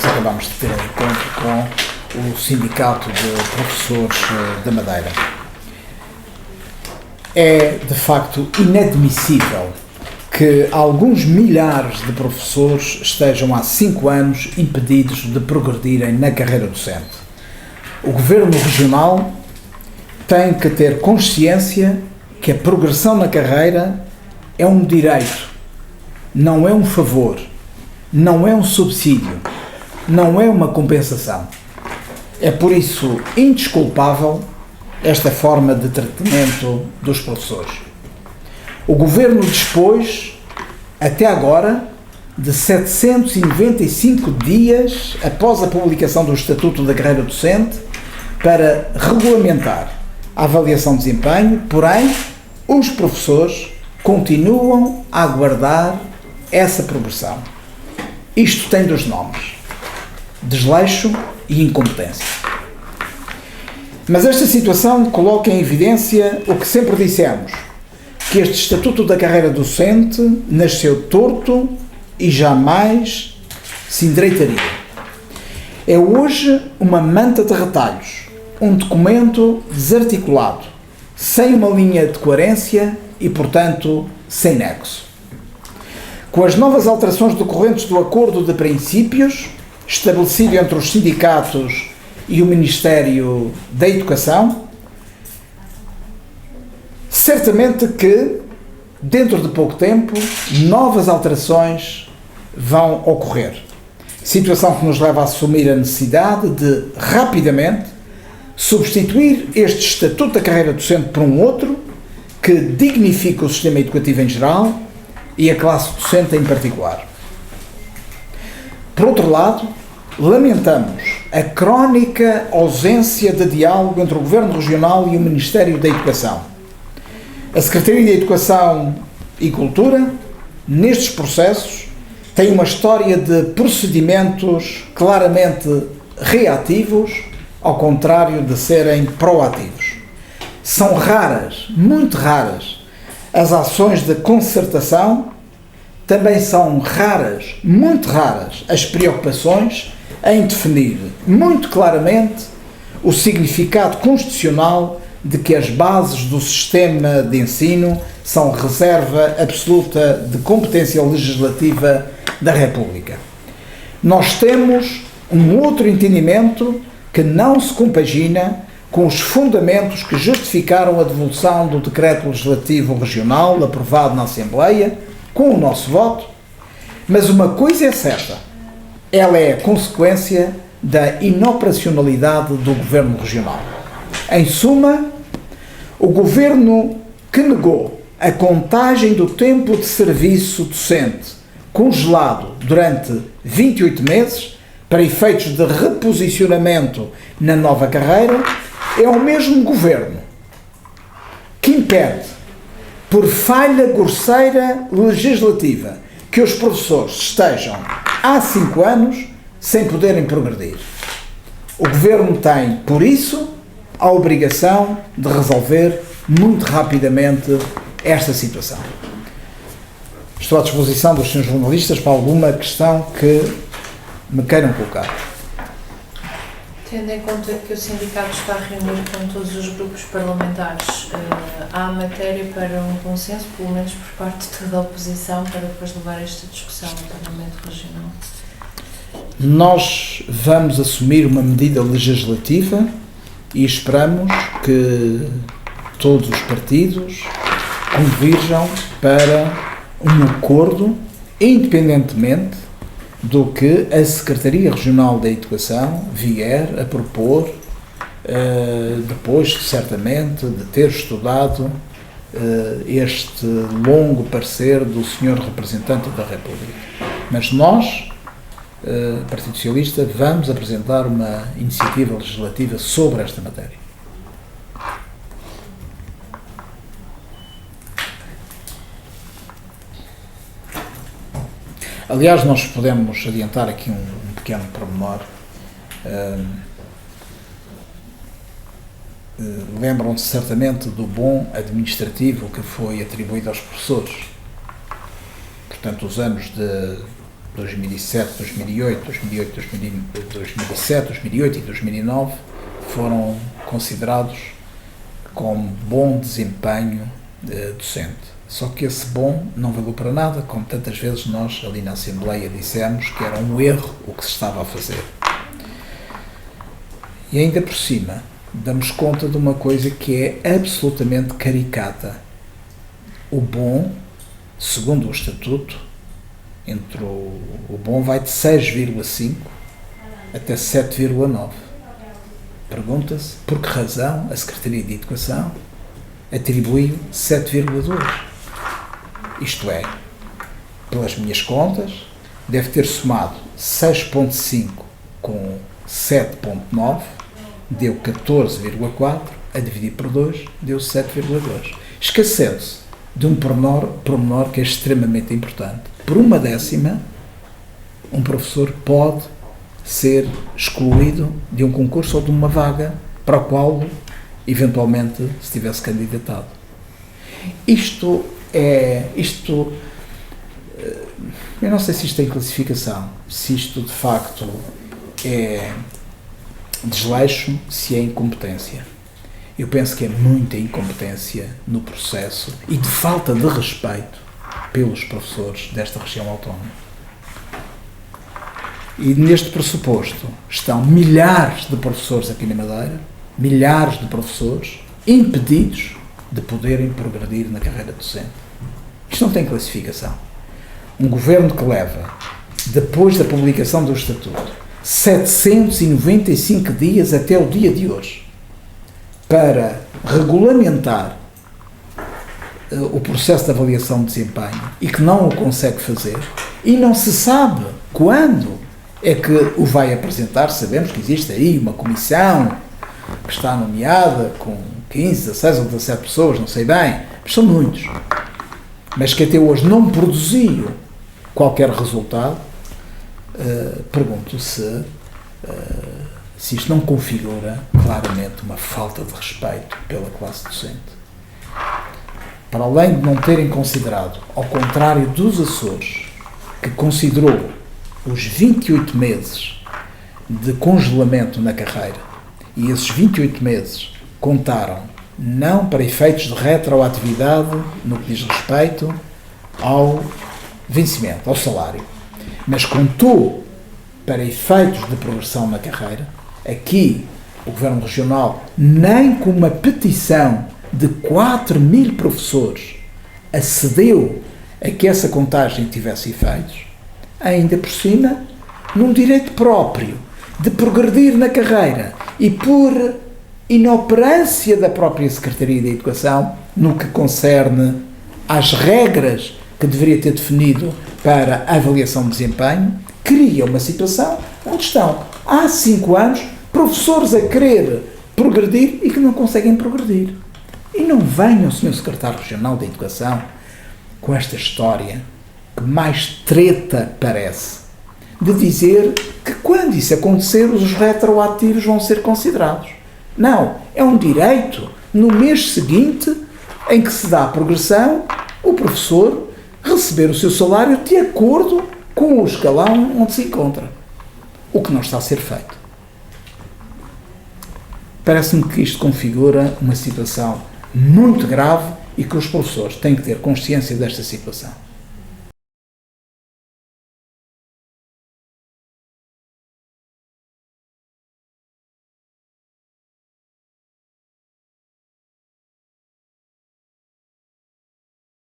nós acabamos de ter um encontro com o Sindicato de Professores da Madeira. É, de facto, inadmissível que alguns milhares de professores estejam há 5 anos impedidos de progredirem na carreira docente. O Governo Regional tem que ter consciência que a progressão na carreira é um direito, não é um favor, não é um subsídio, não é uma compensação. É por isso indesculpável esta forma de tratamento dos professores. O Governo dispôs, até agora, de 795 dias após a publicação do Estatuto da Carreira Docente para regulamentar a avaliação de desempenho, porém, os professores continuam a aguardar essa progressão. Isto tem 2 nomes: desleixo e incompetência. Mas esta situação coloca em evidência o que sempre dissemos, que este Estatuto da Carreira Docente nasceu torto e jamais se endireitaria. É hoje uma manta de retalhos, um documento desarticulado, sem uma linha de coerência e, portanto, sem nexo. Com as novas alterações decorrentes do Acordo de Princípios, estabelecido entre os sindicatos e o Ministério da Educação, certamente que, dentro de pouco tempo, novas alterações vão ocorrer. Situação que nos leva a assumir a necessidade de, rapidamente, substituir este Estatuto da Carreira Docente por um outro que dignifique o sistema educativo em geral e a classe docente em particular. Por outro lado, lamentamos a crónica ausência de diálogo entre o Governo Regional e o Ministério da Educação. A Secretaria de Educação e Cultura, nestes processos, tem uma história de procedimentos claramente reativos, ao contrário de serem proativos. São raras, muito raras, as ações de concertação, também são raras, muito raras, as preocupações em definir muito claramente o significado constitucional de que as bases do sistema de ensino são reserva absoluta de competência legislativa da República. Nós temos um outro entendimento que não se compagina com os fundamentos que justificaram a devolução do Decreto Legislativo Regional aprovado na Assembleia, com o nosso voto, mas uma coisa é certa: ela é a consequência da inoperacionalidade do Governo Regional. Em suma, o Governo que negou a contagem do tempo de serviço docente congelado durante 28 meses para efeitos de reposicionamento na nova carreira é o mesmo Governo que impede, por falha grosseira legislativa, que os professores estejam há 5 anos sem poderem progredir. O Governo tem, por isso, a obrigação de resolver muito rapidamente esta situação. Estou à disposição dos senhores jornalistas para alguma questão que me queiram colocar. Tendo em conta que o sindicato está a reunir com todos os grupos parlamentares, há matéria para um consenso, pelo menos por parte de toda a oposição, para depois levar esta discussão no Parlamento Regional? Nós vamos assumir uma medida legislativa e esperamos que todos os partidos convirjam para um acordo, independentemente do que a Secretaria Regional da Educação vier a propor, depois, certamente, de ter estudado este longo parecer do Sr. Representante da República. Mas nós, Partido Socialista, vamos apresentar uma iniciativa legislativa sobre esta matéria. Aliás, nós podemos adiantar aqui um pequeno pormenor. Lembram-se certamente do bom administrativo que foi atribuído aos professores. Portanto, os anos de 2007, 2008, 2007, 2008 e 2009 foram considerados com bom desempenho docente. Só que esse bom não valeu para nada, como tantas vezes nós ali na Assembleia dissemos que era um erro o que se estava a fazer. E ainda por cima, damos conta de uma coisa que é absolutamente caricata. O bom, segundo o Estatuto, entre o bom vai de 6,5 até 7,9. Pergunta-se por que razão a Secretaria de Educação atribuiu 7,2. Isto é, pelas minhas contas, deve ter somado 6,5 com 7,9, deu 14,4, a dividir por 2, deu 7,2. Esquecendo-se de um pormenor que é extremamente importante. Por 1/10, um professor pode ser excluído de um concurso ou de uma vaga para o qual, eventualmente, se tivesse candidatado. Isto, eu não sei se isto tem classificação, se isto de facto é desleixo, se é incompetência. Eu penso que é muita incompetência no processo e de falta de respeito pelos professores desta região autónoma. E neste pressuposto estão milhares de professores aqui na Madeira, milhares de professores impedidos de poderem progredir na carreira docente. Isto não tem classificação. Um governo que leva, depois da publicação do Estatuto, 795 dias até o dia de hoje para regulamentar o processo de avaliação de desempenho e que não o consegue fazer e não se sabe quando é que o vai apresentar. Sabemos que existe aí uma comissão que está nomeada com 15, 16 ou 17 pessoas, não sei bem, mas são muitos, mas que até hoje não produziu qualquer resultado. Pergunto se isto não configura claramente uma falta de respeito pela classe docente. Para além de não terem considerado, ao contrário dos Açores, que considerou os 28 meses de congelamento na carreira, e esses 28 meses contaram não para efeitos de retroatividade no que diz respeito ao vencimento, ao salário, mas contou para efeitos de progressão na carreira. Aqui, o Governo Regional, nem com uma petição de 4.000 professores, acedeu a que essa contagem tivesse efeitos, ainda por cima, num direito próprio de progredir na carreira e por inoperância da própria Secretaria de Educação no que concerne às regras que deveria ter definido para a avaliação de desempenho, cria uma situação onde estão há 5 anos professores a querer progredir e que não conseguem progredir. E não venha o Sr. Secretário Regional da Educação com esta história que mais treta parece, de dizer que quando isso acontecer os retroativos vão ser considerados. Não, é um direito no mês seguinte em que se dá a progressão, o professor receber o seu salário de acordo com o escalão onde se encontra. O que não está a ser feito. Parece-me que isto configura uma situação muito grave e que os professores têm que ter consciência desta situação.